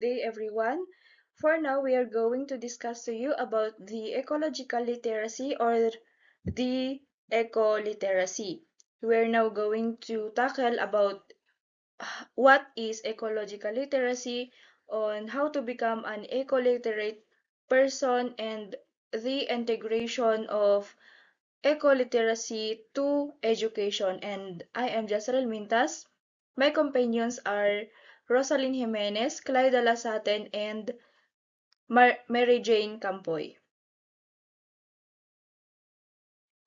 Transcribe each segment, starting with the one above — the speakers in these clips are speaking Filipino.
day, everyone. For now, we are going to discuss to you about the ecological literacy or the eco-literacy. We're now going to tackle about what is ecological literacy, on how to become an eco-literate person, and the integration of eco-literacy to education. And I am Jezreel Mintas. My companions are Rosalyn Jimenez, Clyda Lasaten, and Mary Jane Campoy.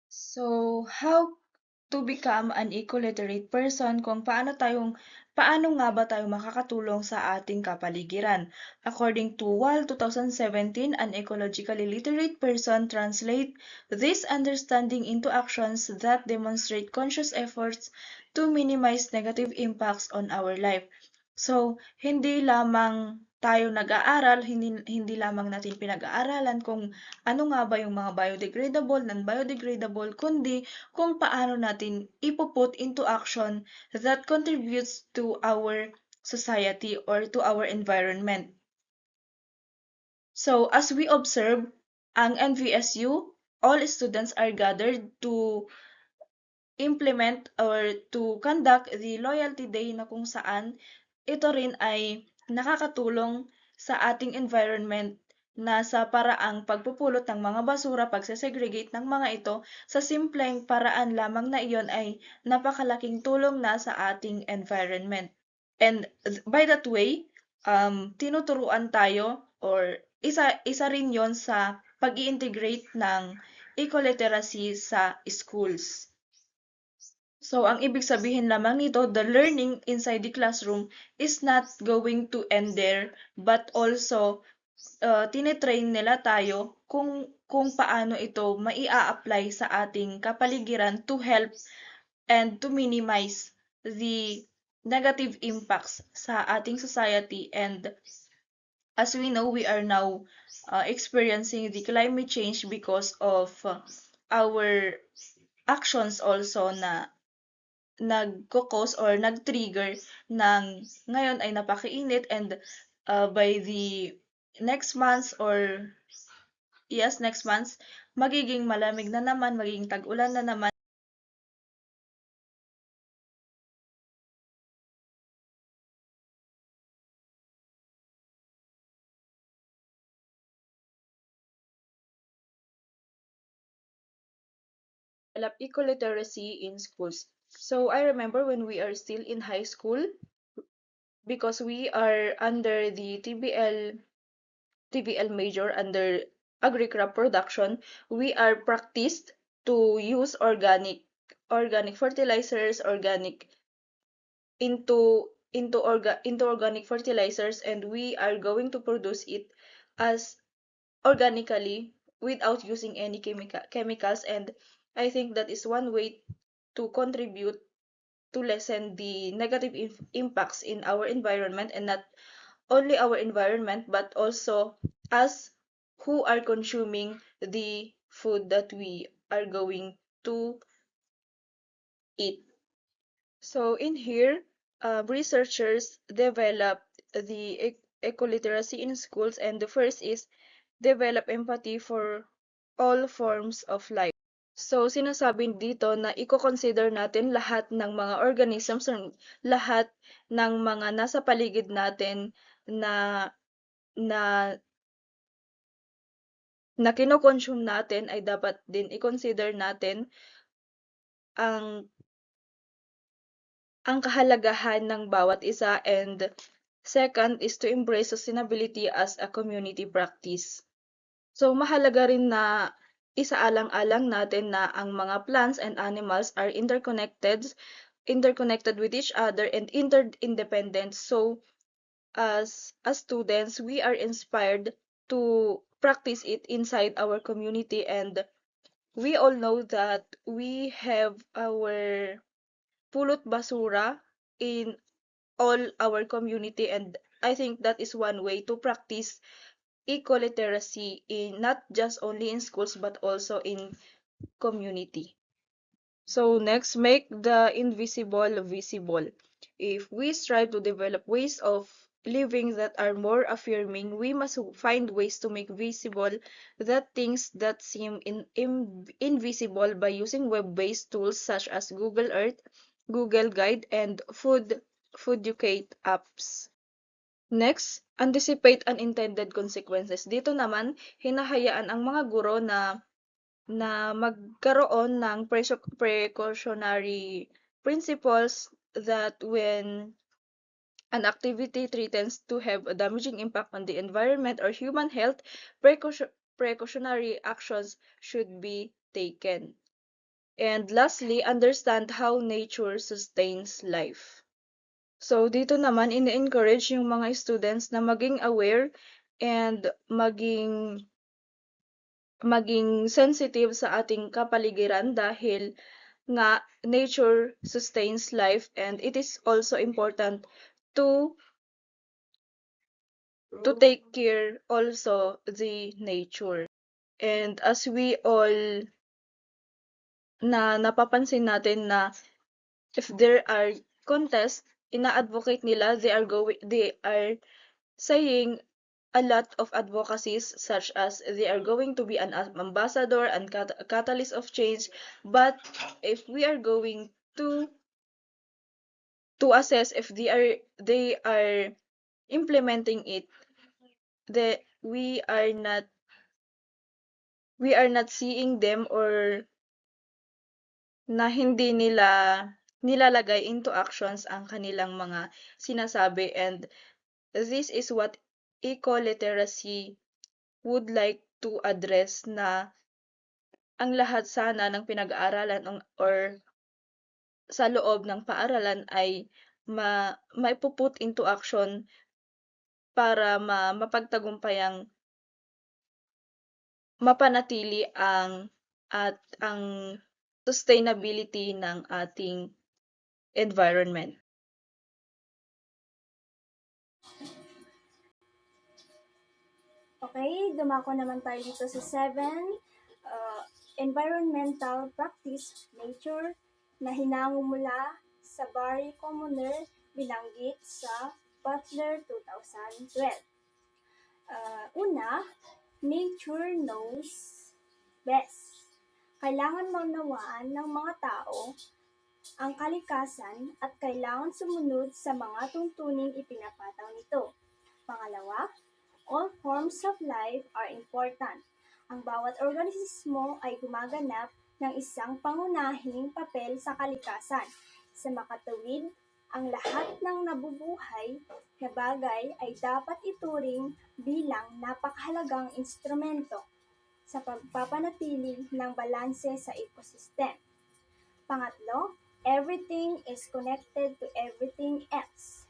So, how to become an eco-literate person, kung paano nga ba tayo makakatulong sa ating kapaligiran? According to WAL 2017, an ecologically literate person translate this understanding into actions that demonstrate conscious efforts to minimize negative impacts on our life. So, hindi lamang tayo nag-aaral, hindi lamang natin pinag-aaralan kung ano nga ba yung mga biodegradable, non-biodegradable, kundi kung paano natin ipuput into action that contributes to our society or to our environment. So, as we observe, ang NVSU, all students are gathered to implement or to conduct the Loyalty Day na kung saan ito rin ay nakakatulong sa ating environment na sa paraang pagpupulot ng mga basura, pagsesegregate ng mga ito, sa simpleng paraan lamang na iyon ay napakalaking tulong na sa ating environment. And by that way, tinuturuan tayo or isa rin yon sa pag-i-integrate ng eco-literacy sa schools. So, ang ibig sabihin lamang nito, the learning inside the classroom is not going to end there, but also tinetrain nila tayo kung paano ito maia-apply sa ating kapaligiran to help and to minimize the negative impacts sa ating society. And as we know, we are now experiencing the climate change because of our actions also na nagko-cause or nag-trigger ng ngayon ay napakainit, and by the next months or next months, magiging malamig na naman, magiging tag-ulan na naman. Develop eco-literacy in schools. So I remember when we are still in high school, because we are under the TBL major under agri-crop production, we are practiced to use organic fertilizers, into organic fertilizers, and we are going to produce it as organically without using any chemicals. And I think that is one way to contribute to lessen the negative impacts in our environment, and not only our environment but also us who are consuming the food that we are going to eat. So in here, researchers develop the eco-literacy in schools, and the first is develop empathy for all forms of life. So sinasabi dito na i-consider natin lahat ng mga organisms, lahat ng mga nasa paligid natin na na na kino-consume natin, ay dapat din i-consider natin ang kahalagahan ng bawat isa. And second is to embrace sustainability as a community practice. So mahalaga rin na isaalang-alang natin na ang mga plants and animals are interconnected with each other and interdependent. So as students, we are inspired to practice it inside our community, and we all know that we have our pulot basura in all our community, and I think that is one way to practice eco-literacy in not just only in schools but also in community. So next, make the invisible visible. If we strive to develop ways of living that are more affirming, we must find ways to make visible the things that seem invisible by using web-based tools such as Google Earth, Google Guide, and Fooducate apps. Next, anticipate unintended consequences. Dito naman, hinahayaan ang mga guro na magkaroon ng precautionary principles that when an activity threatens to have a damaging impact on the environment or human health, precautionary actions should be taken. And lastly, understand how nature sustains life. So dito naman ini-encourage yung mga students na maging aware and maging sensitive sa ating kapaligiran dahil nga nature sustains life and it is also important to take care also the nature. And as we all napapansin natin na if there are contests, ina-advocate nila, they are saying a lot of advocacies such as they are going to be an ambassador and catalyst of change, but if we are going to assess if they are implementing it, the we are not seeing them or na hindi nila nilalagay into actions ang kanilang mga sinasabi, and this is what eco-literacy would like to address, na ang lahat sana ng pinag-aaralan or sa loob ng paaralan ay maipuput into action para mapagtagumpayang mapanatili ang sustainability ng ating environment. Okay, dumako naman tayo dito sa 7, environmental practice nature na hinango mula sa Barry Commoner binanggit sa Butler 2012. Una, nature knows best. Kailangan maunawaan ng mga tao ang kalikasan at kailangan sumunod sa mga tuntuning ipinapataw nito. Pangalawa, all forms of life are important. Ang bawat organismo ay gumaganap ng isang pangunahing papel sa kalikasan. Sa makatuwid, ang lahat ng nabubuhay na bagay ay dapat ituring bilang napakahalagang instrumento sa pagpapanatili ng balanse sa ecosystem. Pangatlo, everything is connected to everything else.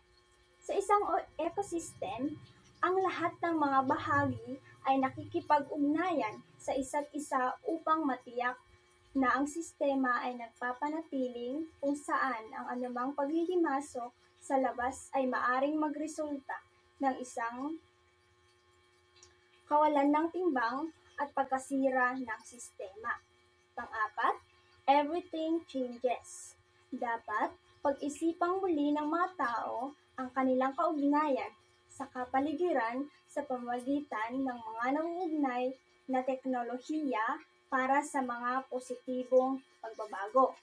Sa isang ecosystem, ang lahat ng mga bahagi ay nakikipag-ugnayan sa isa't isa upang matiyak na ang sistema ay nagpapanatiling kung saan ang anumang paghihimasok sa labas ay maaring magresulta ng isang kawalan ng timbang at pagkasira ng sistema. Pang-apat, everything changes. Dapat pag-isipang muli ng mga tao ang kanilang kaugnayan sa kapaligiran sa pamamagitan ng mga nauugnay na teknolohiya para sa mga positibong pagbabago.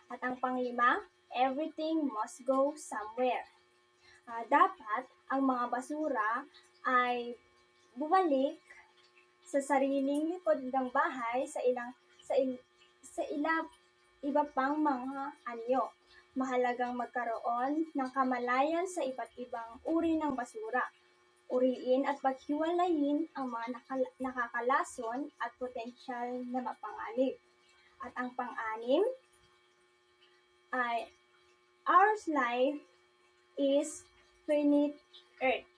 At ang panglima, everything must go somewhere. Dapat ang mga basura ay bumalik sa sariling likod ng bahay sa iba pang mga anyo. Mahalagang magkaroon ng kamalayan sa iba't ibang uri ng basura. Uriin at paghiwalayin ang mga nakakalason at potensyal na mapanganib. At ang pang-anim ay our life is finite earth.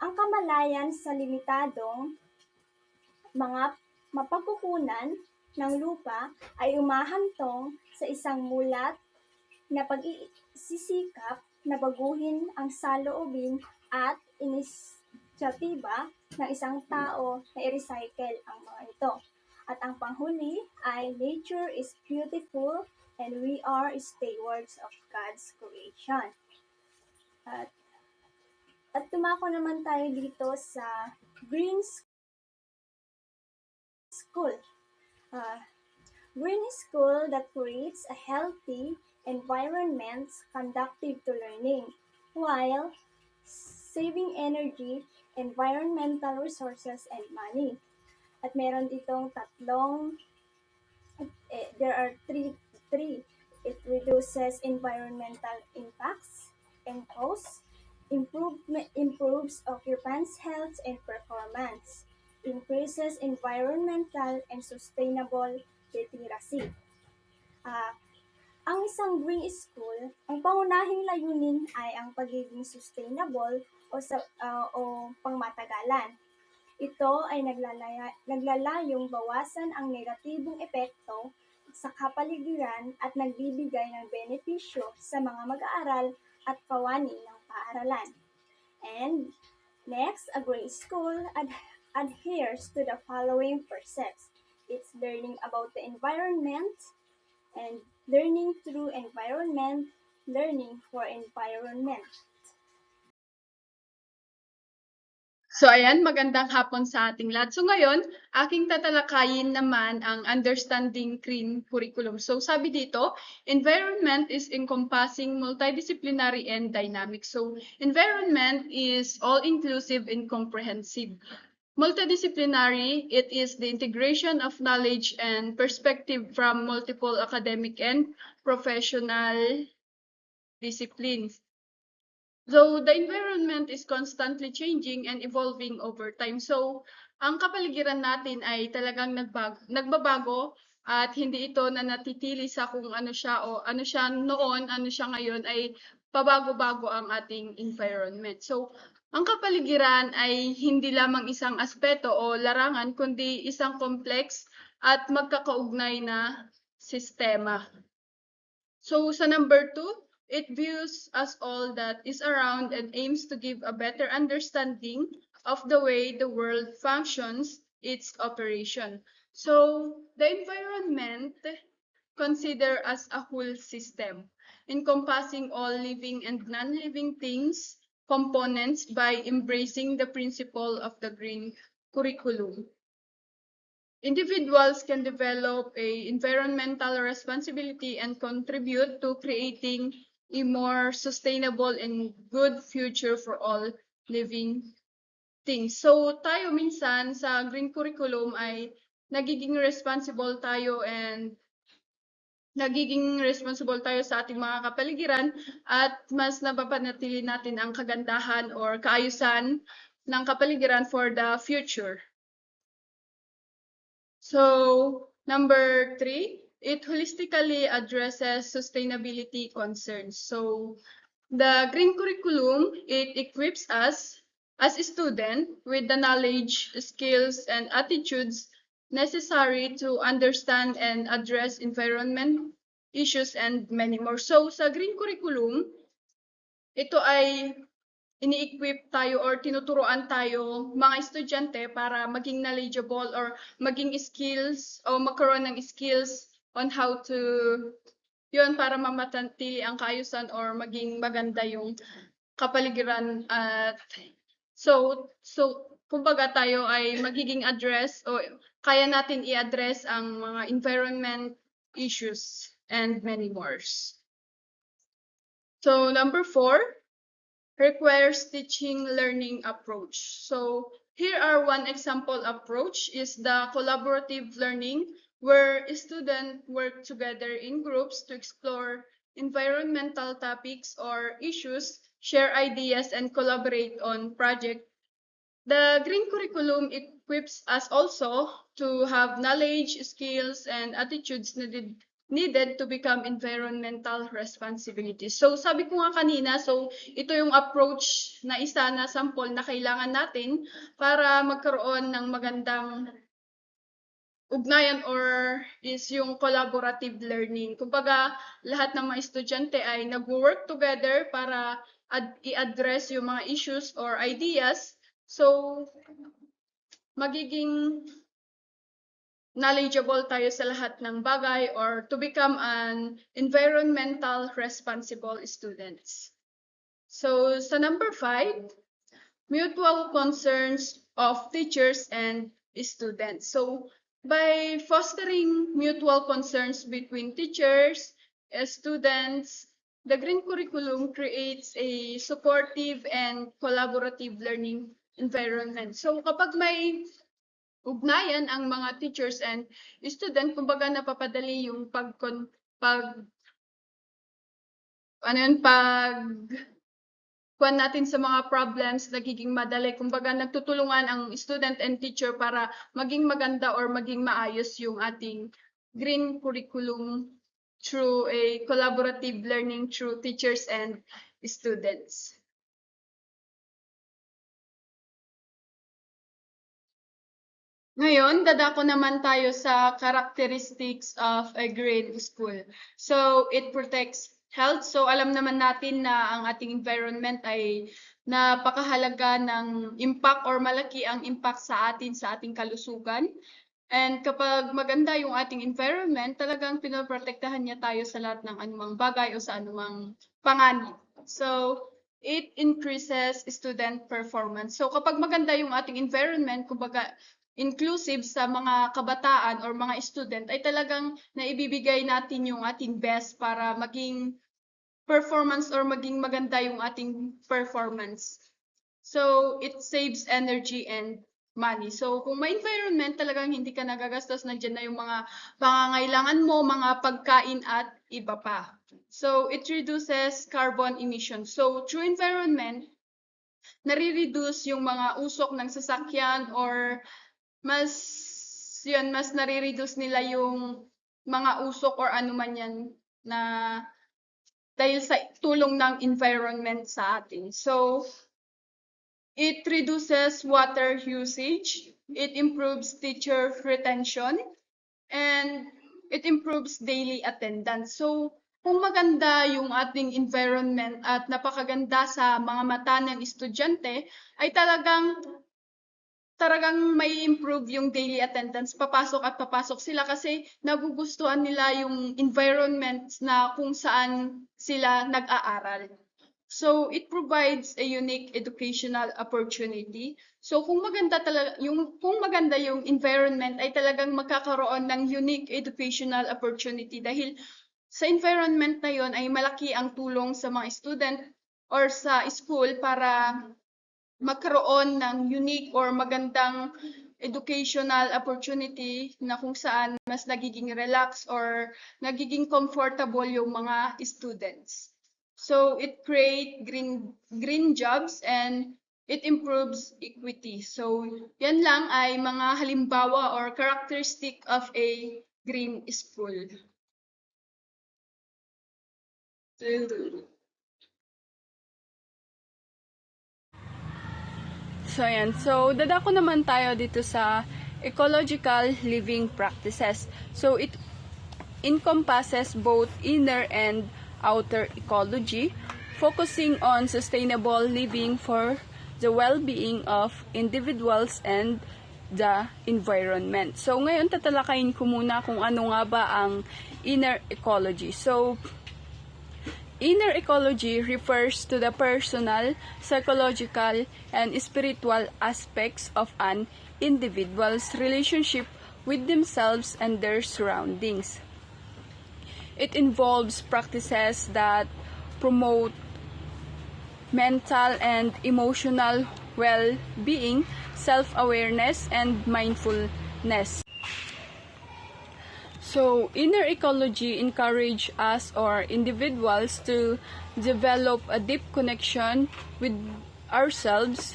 Ang kamalayan sa limitadong mga mapagkukunan ng lupa ay umahantong sa isang mulat na pagsisikap na baguhin ang saloobin at inisyatiba ng isang tao na i-recycle ang mga ito. At ang panghuli ay nature is beautiful and we are stewards of God's creation. At, at tumako naman tayo dito sa Green School. Uh, Green School that creates a healthy environment conducive to learning, while saving energy, environmental resources, and money. At meron ditong there are three. It reduces environmental impacts and costs, improves occupants' health and performance, increases environmental and sustainable literacy. Ah, ang isang green school, ang pangunahing layunin ay ang pagiging sustainable o pangmatagalan. Ito ay naglalayong bawasan ang negatibong epekto sa kapaligiran at nagbibigay ng benepisyo sa mga mag-aaral at kawani ng paaralan. And next, a green school adheres to the following precepts. It's learning about the environment and learning through environment, learning for environment. So ayan, magandang hapon sa ating lahat. So ngayon, aking tatalakayin naman ang understanding green curriculum. So sabi dito, environment is encompassing multidisciplinary and dynamic. So environment is all-inclusive and comprehensive. Multidisciplinary, it is the integration of knowledge and perspective from multiple academic and professional disciplines. So the environment is constantly changing and evolving over time. So ang kapaligiran natin ay talagang nagbabago at hindi ito na natitili sa kung ano siya o ano siya noon, ano siya ngayon, ay pabago-bago ang ating environment. So ang kapaligiran ay hindi lamang isang aspeto o larangan, kundi isang complex at magkakaugnay na sistema. So sa number 2, it views us all that is around and aims to give a better understanding of the way the world functions, its operation. So the environment consider as a whole system, encompassing all living and non-living things, components by embracing the principle of the green curriculum. Individuals can develop a environmental responsibility and contribute to creating a more sustainable and good future for all living things. So tayo minsan sa green curriculum ay nagiging responsible tayo sa ating mga kapaligiran at mas napapanatili natin ang kagandahan or kaayusan ng kapaligiran for the future. So, number 3, it holistically addresses sustainability concerns. So, the green curriculum, it equips us as a student with the knowledge, skills, and attitudes necessary to understand and address environment issues and many more. So, sa green curriculum, ito ay ini-equip tayo or tinuturuan tayo mga estudyante para maging knowledgeable or maging skills o magkaroon ng skills on how to yun para mamatantili ang kaayusan or maging maganda yung kapaligiran at so kumbaga tayo ay magiging address o kaya natin i-address ang mga environment issues and many more. So number 4, requires teaching learning approach. So here are one example approach is the collaborative learning where students work together in groups to explore environmental topics or issues, share ideas, and collaborate on projects. The green curriculum equips us also to have knowledge, skills, and attitudes needed to become environmental responsibilities. So sabi ko nga kanina, so ito yung approach na isa na sample na kailangan natin para magkaroon ng magandang ugnayan or is yung collaborative learning. Kumbaga, lahat ng mga estudyante ay nag-work together para i-address yung mga issues or ideas. So, magiging knowledgeable tayo sa lahat ng bagay or to become an environmental responsible students. So, sa number 5, mutual concerns of teachers and students. So, by fostering mutual concerns between teachers and students, the Green Curriculum creates a supportive and collaborative learning environment. So, kapag may ugnayan ang mga teachers and student, kumbaga napapadali yung pag kuwan natin sa mga problems, nagiging madali. Kumbaga, nagtutulungan ang student and teacher para maging maganda or maging maayos yung ating green curriculum through a collaborative learning through teachers and students. Ngayon, dadako naman tayo sa characteristics of a green school. So, it protects health. So, alam naman natin na ang ating environment ay napakahalaga ng impact or malaki ang impact sa ating kalusugan. And kapag maganda yung ating environment, talagang pinoprotektahan niya tayo sa lahat ng anumang bagay o sa anumang panganib. So, it increases student performance. So, kapag maganda yung ating environment, kumbaga, inclusive sa mga kabataan or mga student, ay talagang naibibigay natin yung ating best para maging performance or maging maganda yung ating performance. So, it saves energy and money. So, kung may environment, talagang hindi ka nagagastos, nandiyan na yung mga pangangailangan mo, mga pagkain at iba pa. So, it reduces carbon emissions. So, through environment, nare-reduce yung mga usok ng sasakyan or mas nare-reduce nila yung mga usok or ano man yan na dahil sa tulong ng environment sa atin. So, it reduces water usage, it improves teacher retention, and it improves daily attendance. So, kung maganda yung ating environment at napakaganda sa mga mata ng estudyante, ay talagang may improve yung daily attendance. Papasok at papasok sila kasi nagugustuhan nila yung environment na kung saan sila nag-aaral. So, it provides a unique educational opportunity. So, kung maganda yung environment ay talagang magkakaroon ng unique educational opportunity dahil sa environment na yon ay malaki ang tulong sa mga student or sa school para magkaroon ng unique or magandang educational opportunity na kung saan mas nagiging relax or nagiging comfortable yung mga students. So it create green jobs and it improves equity. So yan lang ay mga halimbawa or characteristic of a green school. So, ayan. So, dadako naman tayo dito sa ecological living practices. So, it encompasses both inner and outer ecology, focusing on sustainable living for the well-being of individuals and the environment. So, ngayon tatalakayin ko muna kung ano nga ba ang inner ecology. So, inner ecology refers to the personal, psychological, and spiritual aspects of an individual's relationship with themselves and their surroundings. It involves practices that promote mental and emotional well-being, self-awareness, and mindfulness. So, inner ecology encourages us or individuals to develop a deep connection with ourselves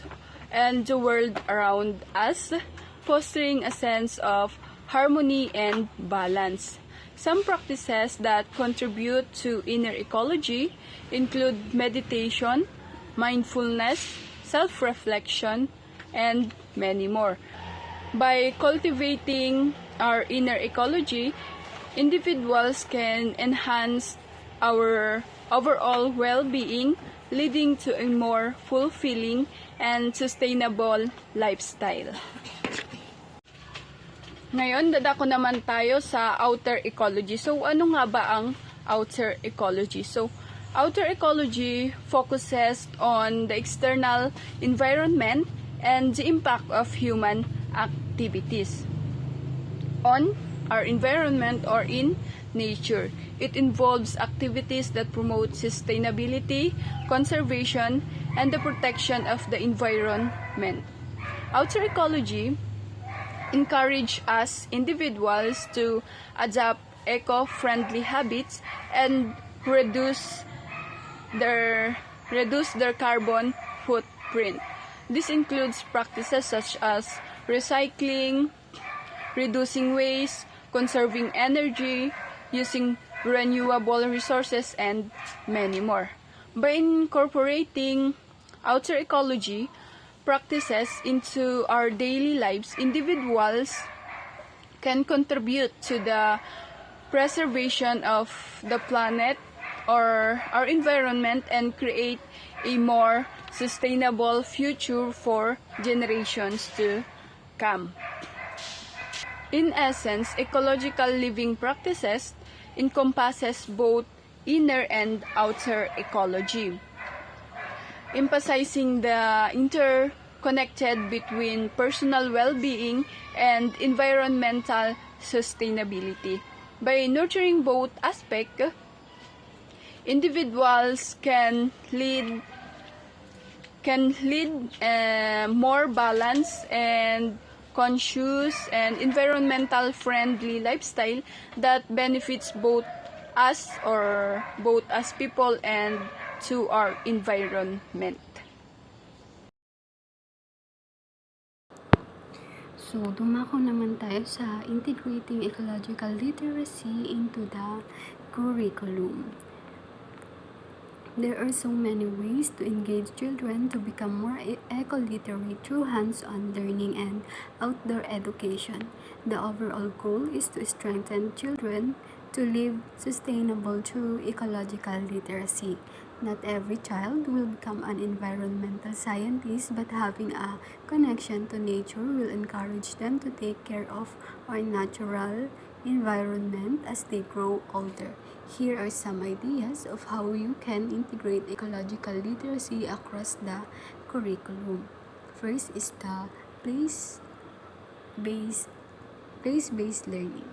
and the world around us, fostering a sense of harmony and balance. Some practices that contribute to inner ecology include meditation, mindfulness, self-reflection, and many more. By cultivating our inner ecology, individuals can enhance our overall well-being, leading to a more fulfilling and sustainable lifestyle. Ngayon, dadako naman tayo sa outer ecology. So, ano nga ba ang outer ecology? So, Outer ecology focuses on the external environment and the impact of human activities on our environment or in nature. It involves activities that promote sustainability, conservation, and the protection of the environment. Outer ecology encourage us individuals to adopt eco-friendly habits and reduce their carbon footprint. This includes practices such as recycling, reducing waste, conserving energy, using renewable resources, and many more. By incorporating outer ecology practices into our daily lives, individuals can contribute to the preservation of the planet or our environment and create a more sustainable future for generations to come. In essence, ecological living practices encompasses both inner and outer ecology, emphasizing the interconnected between personal well-being and environmental sustainability. By nurturing both aspects, individuals can lead more balanced and conscious and environmental friendly lifestyle that benefits both us as people and to our environment. So, dumako naman tayo sa integrating ecological literacy into the curriculum. There are so many ways to engage children to become more eco-literate through hands-on learning and outdoor education. The overall goal is to strengthen children to live sustainable through ecological literacy. Not every child will become an environmental scientist, but having a connection to nature will encourage them to take care of our natural environment as they grow older. Here are some ideas of how you can integrate ecological literacy across the curriculum. First is the place-based learning.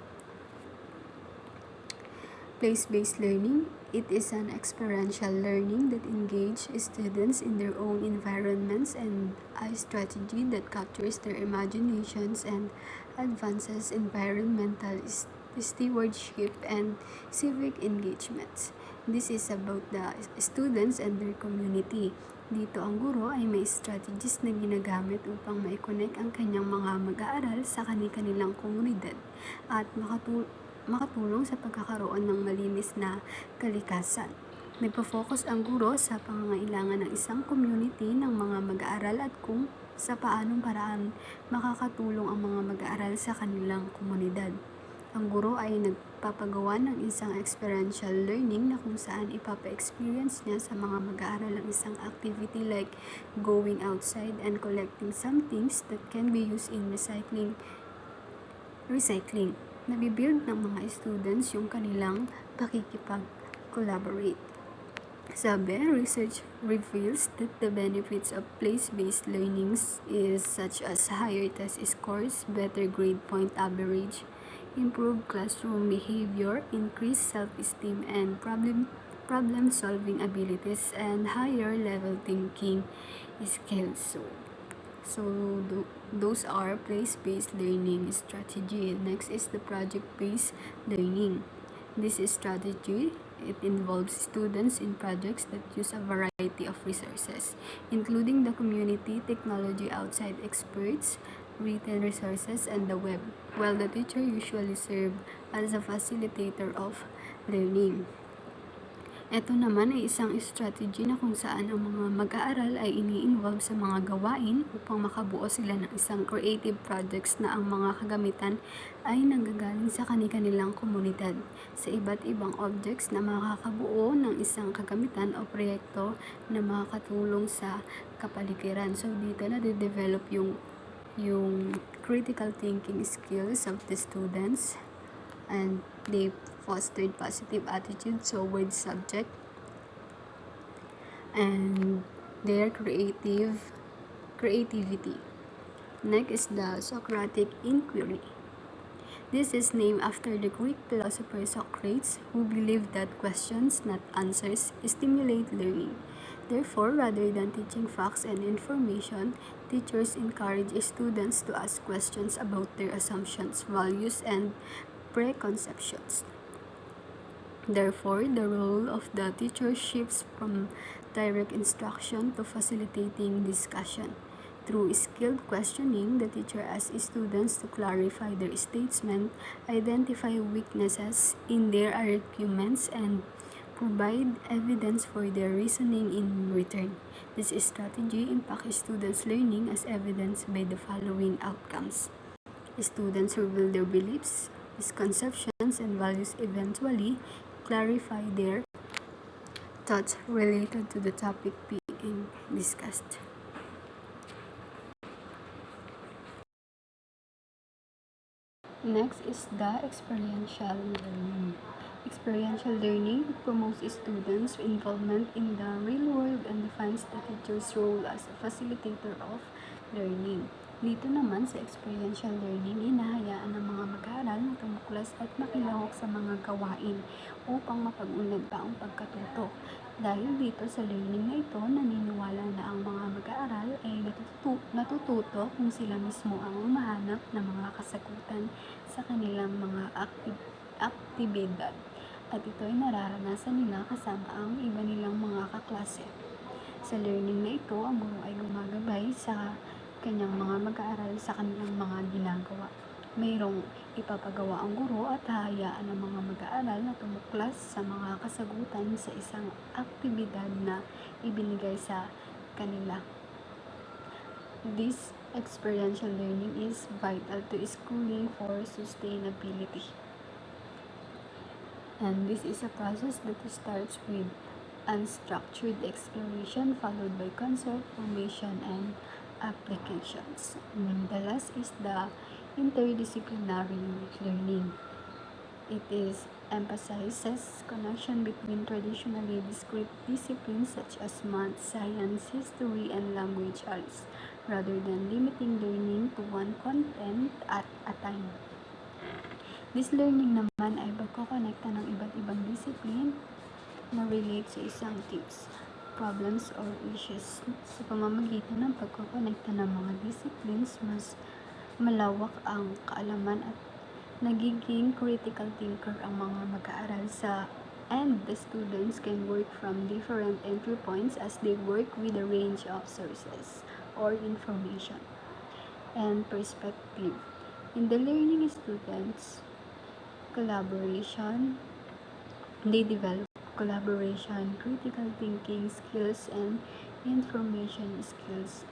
Place-based learning, it is an experiential learning that engages students in their own environments and a strategy that captures their imaginations and advances environmental stewardship and civic engagements. This is about the students and their community. Dito ang guro ay may strategies na ginagamit upang ma-connect ang kanyang mga mag-aaral sa kanilang komunidad at makatulong sa pagkakaroon ng malinis na kalikasan. Nagpo-focus ang guro sa pangangailangan ng isang community ng mga mag-aaral at kung sa paanong paraan makakatulong ang mga mag-aaral sa kanilang komunidad. Ang guro ay nagpapagawa ng isang experiential learning na kung saan ipapa-experience niya sa mga mag-aaral ang isang activity like going outside and collecting some things that can be used in recycling. Nabibuild ng mga students yung kanilang pakikipag-collaborate. Sabi, research reveals that the benefits of place-based learnings is such as higher test scores, better grade point average, improved classroom behavior, increased self-esteem and problem-solving abilities, and higher level thinking skills. So those are place-based learning strategy. Next is the project-based learning. This strategy, it involves students in projects that use a variety of resources, including the community, technology, outside experts, written resources, and the web, while the teacher usually serves as a facilitator of learning. Ito naman ay isang strategy na kung saan ang mga mag-aaral ay ini-involve sa mga gawain upang makabuo sila ng isang creative projects na ang mga kagamitan ay nanggagaling sa kanilang komunidad sa iba't ibang objects na makakabuo ng isang kagamitan o proyekto na makakatulong sa kapaligiran. So dito na de-develop yung critical thinking skills of the students, and they fostered positive attitude towards subject. and their creativity. Next is the Socratic inquiry. This is named after the Greek philosopher Socrates, who believed that questions, not answers, stimulate learning. Therefore, rather than teaching facts and information, teachers encourage students to ask questions about their assumptions, values, and preconceptions. Therefore, the role of the teacher shifts from direct instruction to facilitating discussion. Through skilled questioning, the teacher asks students to clarify their statement, identify weaknesses in their arguments, and provide evidence for their reasoning in return. This strategy impacts students' learning as evidenced by the following outcomes. Students reveal their beliefs, misconceptions, and values, eventually clarify their thoughts related to the topic being discussed. Next is the experiential learning. Experiential learning promotes students' involvement in the real world and defines the teacher's role as a facilitator of learning. Dito naman sa experiential learning, hinahayaan ng mga mag-aaral na tumuklas at makilahok sa mga gawain upang mapag-unlad pa ang pagkatuto. Dahil dito sa learning na ito, naniniwala na ang mga mag-aaral ay natututo kung sila mismo ang humahanap ng mga kasagutan sa kanilang mga aktibidad, at ito ay nararanasan nila kasama ang iba nilang mga kaklase. Sa learning na ito, ang guro ay gumagabay sa kanyang mga mag-aaral sa kanilang mga ginagawa. Mayroong ipapagawa ang guro at hahayaan ang mga mag-aaral na tumuklas sa mga kasagutan sa isang aktibidad na ibinigay sa kanila. This experiential learning is vital to schooling for sustainability. And this is a process that starts with unstructured exploration followed by concept formation and applications. And the last is the interdisciplinary learning. It emphasizes connection between traditionally discrete disciplines such as math, science, history, and language arts, rather than limiting learning to one content at a time. This learning naman ay pagkokonekta ng iba't ibang discipline na relate sa isang tips, problems, or issues. Sa pamamagitan ng pagkokonekta ng mga disciplines, mas malawak ang kaalaman at nagiging critical thinker ang mga mag-aaral and the students can work from different entry points as they work with a range of sources or information and perspective. In the learning students, they develop collaboration, critical thinking skills, and information skills,